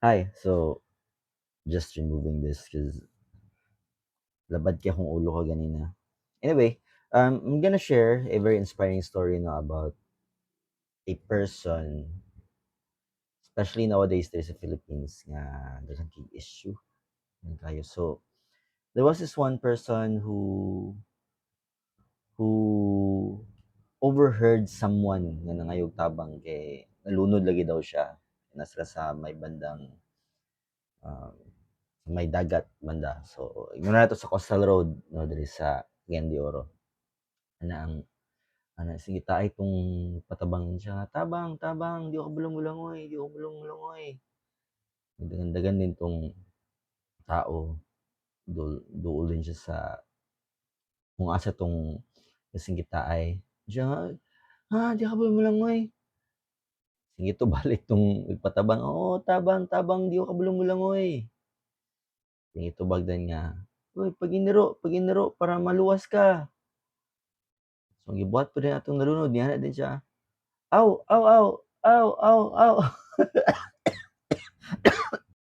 Hi. So, just removing this because labad kay akong ulo ko ganina. Anyway, I'm gonna share a very inspiring story now about a person, especially nowadays there's a Philippines nga daghang kay issue ng kayo. So, there was this one person who overheard someone nga nangayog tabang kay nalunod lagi daw siya. Nasa sa may bandang um, sa may dagat banda. So, ignoran nato sa coastal road no diri sa Cagayan de Oro. Ana ang sige taay tong patabangin siya nga, "Tabang, tabang, di ako bulong-bulangoy, di ako bulong-bulangoy." Dagan-dagan din 'tong tao, duol din siya sa kung asa 'tong singgitaay. Siya nga, di ka bulong-bulangoy." Sige to balik 'tong nagpatabang, "Oo, tabang, tabang, di ako bulong-bulangoy." Sige tubag din nga, "Uy, paginiro para maluwas ka." So gibuhat po din atong nalunod, niana din siya, "Aw, aw, aw, aw, aw, aw."